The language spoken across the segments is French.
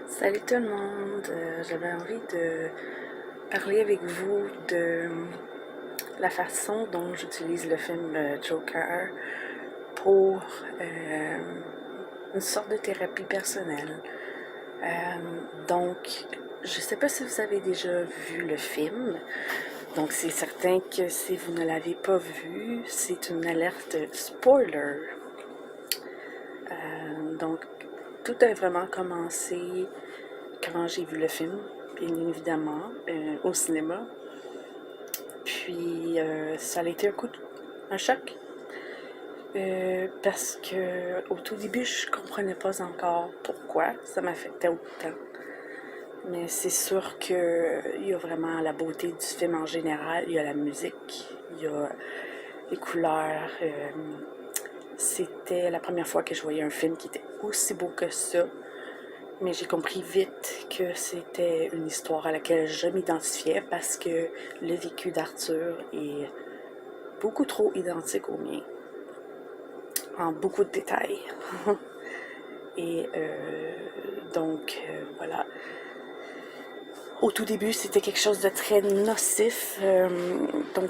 Salut tout le monde, j'avais envie de parler avec vous de la façon dont j'utilise le film Joker pour une sorte de thérapie personnelle. Donc, je sais pas si vous avez déjà vu le film, donc c'est certain que si vous ne l'avez pas vu, c'est une alerte spoiler. Donc, tout a vraiment commencé quand j'ai vu le film, bien évidemment, au cinéma. Puis, ça a été un choc. Parce que au tout début, je comprenais pas encore pourquoi ça m'affectait autant. Mais c'est sûr qu'il y a vraiment la beauté du film en général. Il y a la musique, il y a les couleurs. C'était la première fois que je voyais un film qui était aussi beau que ça. Mais j'ai compris vite que c'était une histoire à laquelle je m'identifiais parce que le vécu d'Arthur est beaucoup trop identique au mien, en beaucoup de détails. Et voilà. Au tout début, c'était quelque chose de très nocif. Vous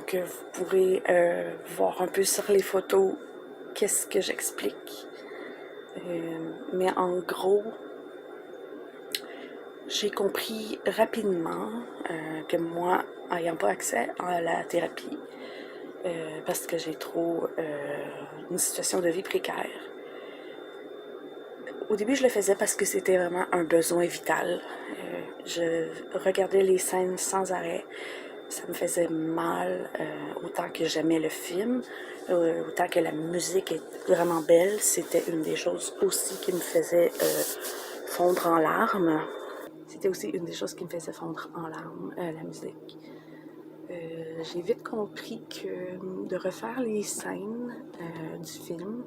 pourrez voir un peu sur les photos qu'est-ce que j'explique. Mais en gros, j'ai compris rapidement que moi, n'ayant pas accès à la thérapie, parce que j'ai trop une situation de vie précaire. Au début, je le faisais parce que c'était vraiment un besoin vital. Je regardais les scènes sans arrêt. Ça me faisait mal, autant que j'aimais le film, autant que la musique est vraiment belle. C'était une des choses aussi qui me faisait fondre en larmes. C'était aussi une des choses qui me faisait fondre en larmes, la musique. J'ai vite compris que de refaire les scènes du film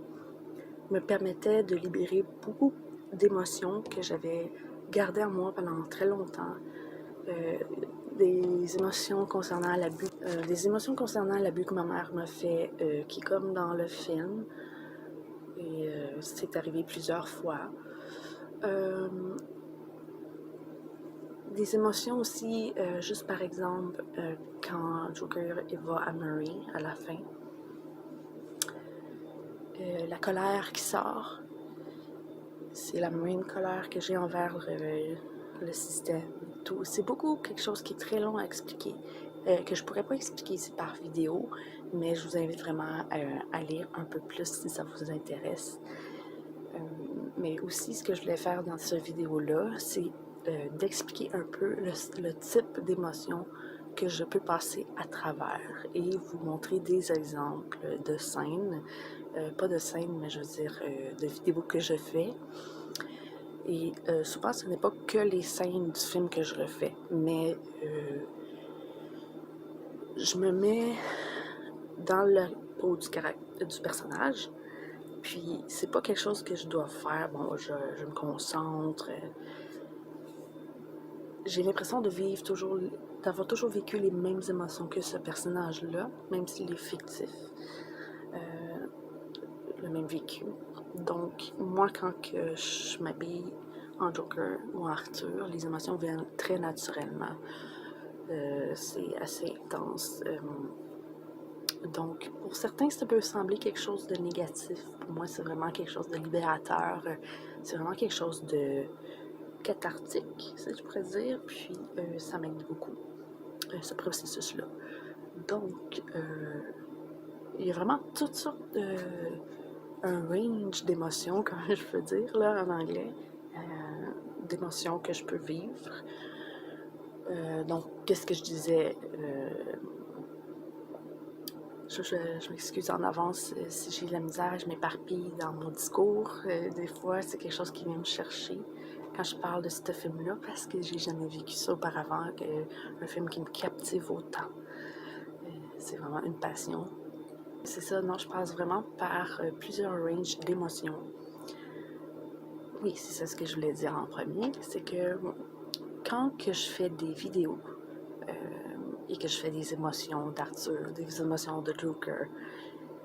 me permettait de libérer beaucoup d'émotions que j'avais gardées en moi pendant très longtemps. Des émotions concernant l'abus, que ma mère m'a fait, qui est comme dans le film, et c'est arrivé plusieurs fois. Des émotions aussi, juste par exemple, quand Joker va à Murray à la fin, la colère qui sort, c'est la même colère que j'ai envers le système. Tout. C'est beaucoup quelque chose qui est très long à expliquer, que je pourrais pas expliquer ici par vidéo, mais je vous invite vraiment à lire un peu plus si ça vous intéresse. Mais aussi, ce que je voulais faire dans cette vidéo-là, c'est d'expliquer un peu le type d'émotion que je peux passer à travers et vous montrer des exemples de scènes, pas de scènes, mais je veux dire de vidéos que je fais. Et souvent, ce n'est pas que les scènes du film que je refais, mais je me mets dans le peau du personnage. Puis, c'est pas quelque chose que je dois faire. Bon, je me concentre. J'ai l'impression d'avoir toujours vécu les mêmes émotions que ce personnage-là, même s'il est fictif. Le même vécu. Donc, moi, quand que je m'habille en Joker ou en Arthur, les émotions viennent très naturellement. C'est assez intense. Donc, pour certains, ça peut sembler quelque chose de négatif. Pour moi, c'est vraiment quelque chose de libérateur. C'est vraiment quelque chose de cathartique, si je pourrais dire. Puis, ça m'aide beaucoup, ce processus-là. Donc, il y a vraiment toutes sortes de... un range d'émotions, comme je peux dire là en anglais, d'émotions que je peux vivre. Donc, qu'est-ce que je disais? Je m'excuse en avance si j'ai de la misère, je m'éparpille dans mon discours. Des fois, c'est quelque chose qui vient me chercher quand je parle de ce film-là, parce que j'ai jamais vécu ça auparavant, un film qui me captive autant. C'est vraiment une passion. C'est ça, non, je passe vraiment par plusieurs ranges d'émotions. Oui, c'est ça ce que je voulais dire en premier, c'est que quand que je fais des vidéos et que je fais des émotions d'Arthur, des émotions de Joker,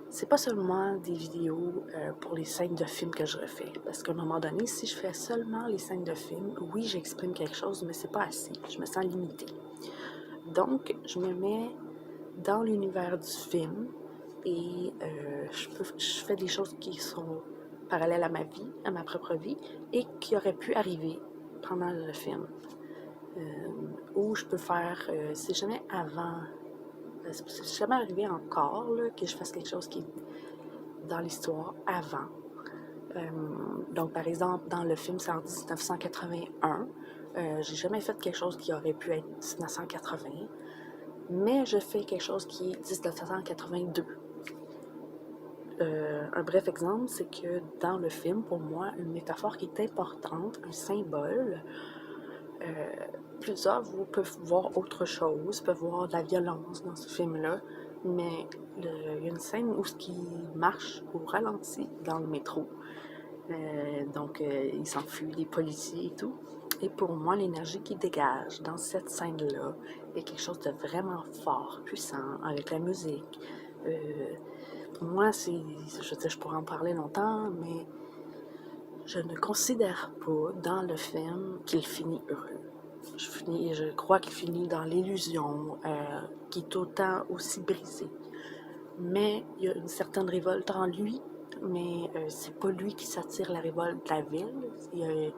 c'est pas seulement des vidéos pour les scènes de films que je refais. Parce qu'à un moment donné, si je fais seulement les scènes de films, oui, j'exprime quelque chose, mais c'est pas assez. Je me sens limitée. Donc, je me mets dans l'univers du film et je fais des choses qui sont parallèles à ma vie, à ma propre vie, et qui auraient pu arriver pendant le film. Ou je peux faire, c'est jamais avant, c'est jamais arrivé encore là, que je fasse quelque chose qui est dans l'histoire avant. Donc, par exemple, dans le film, c'est en 1981. J'ai jamais fait quelque chose qui aurait pu être 1980, mais je fais quelque chose qui est 1982. Un bref exemple, c'est que dans le film, pour moi, une métaphore qui est importante, un symbole, plusieurs peuvent voir autre chose, peuvent voir de la violence dans ce film-là, mais il y a une scène où ce qui marche au ralenti dans le métro. Donc, il s'enfuit des policiers et tout. Et pour moi, l'énergie qui dégage dans cette scène-là est quelque chose de vraiment fort, puissant, avec la musique. Pour moi, je veux dire, je pourrais en parler longtemps, mais je ne considère pas dans le film qu'il finit heureux. Je crois qu'il finit dans l'illusion, qui est autant aussi brisée. Mais il y a une certaine révolte en lui, mais c'est pas lui qui s'attire la révolte de la ville.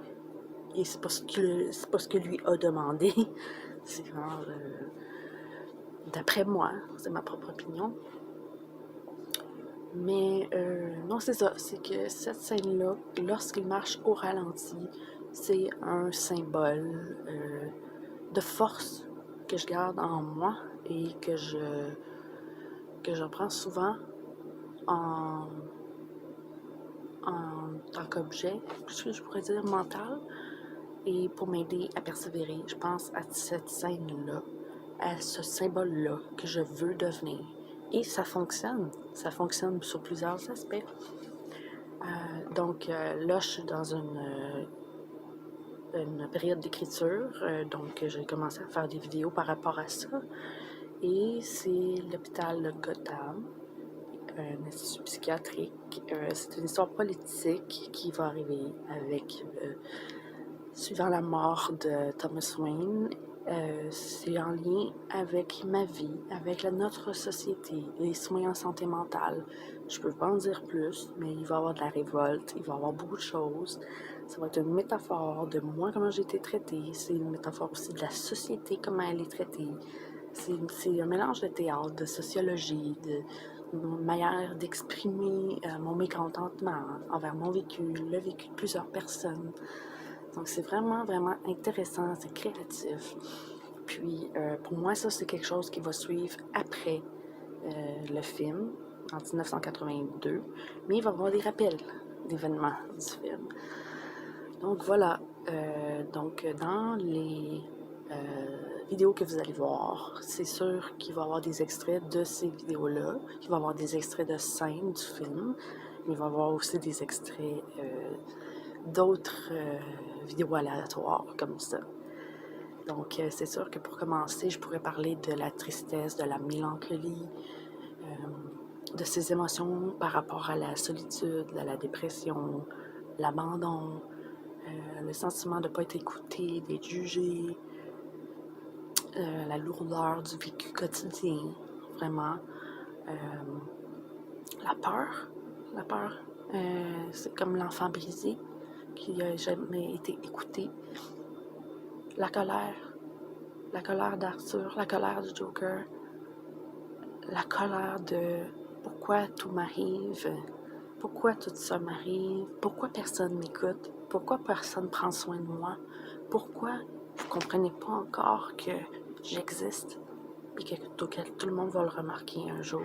Et c'est pas ce que lui a demandé. C'est genre, d'après moi, c'est ma propre opinion. Mais non, c'est ça. C'est que cette scène-là, lorsqu'il marche au ralenti, c'est un symbole de force que je garde en moi et que je prends souvent en, en tant qu'objet, je pourrais dire mental, et pour m'aider à persévérer. Je pense à cette scène-là, à ce symbole-là que je veux devenir. Et ça fonctionne. Ça fonctionne sur plusieurs aspects. Donc là, je suis dans une période d'écriture. Donc j'ai commencé à faire des vidéos par rapport à ça. Et c'est l'hôpital de Gotham, un institut psychiatrique. C'est une histoire politique qui va arriver avec, suivant la mort de Thomas Wayne. C'est en lien avec ma vie, avec notre société, les soins en santé mentale. Je peux pas en dire plus, mais il va y avoir de la révolte, il va y avoir beaucoup de choses. Ça va être une métaphore de moi, comment j'ai été traitée. C'est une métaphore aussi de la société, comment elle est traitée. C'est un mélange de théâtre, de sociologie, de manière d'exprimer mon mécontentement envers mon vécu, le vécu de plusieurs personnes. Donc, c'est vraiment, vraiment intéressant, c'est créatif. Puis, pour moi, ça, c'est quelque chose qui va suivre après le film, en 1982. Mais il va y avoir des rappels d'événements du film. Donc, voilà. Donc, dans les vidéos que vous allez voir, c'est sûr qu'il va y avoir des extraits de ces vidéos-là. Il va y avoir des extraits de scènes du film. Mais il va y avoir aussi des extraits d'autres vidéos aléatoires comme ça. Donc, c'est sûr que pour commencer, je pourrais parler de la tristesse, de la mélancolie, de ces émotions par rapport à la solitude, à la dépression, l'abandon, le sentiment de ne pas être écouté, d'être jugé, la lourdeur du vécu quotidien, vraiment. La peur, c'est comme l'enfant brisé qui n'a jamais été écouté. La colère d'Arthur, la colère du Joker, la colère de pourquoi tout m'arrive, pourquoi tout ça m'arrive, pourquoi personne m'écoute, pourquoi personne prend soin de moi, pourquoi vous ne comprenez pas encore que j'existe et que tout le monde va le remarquer un jour.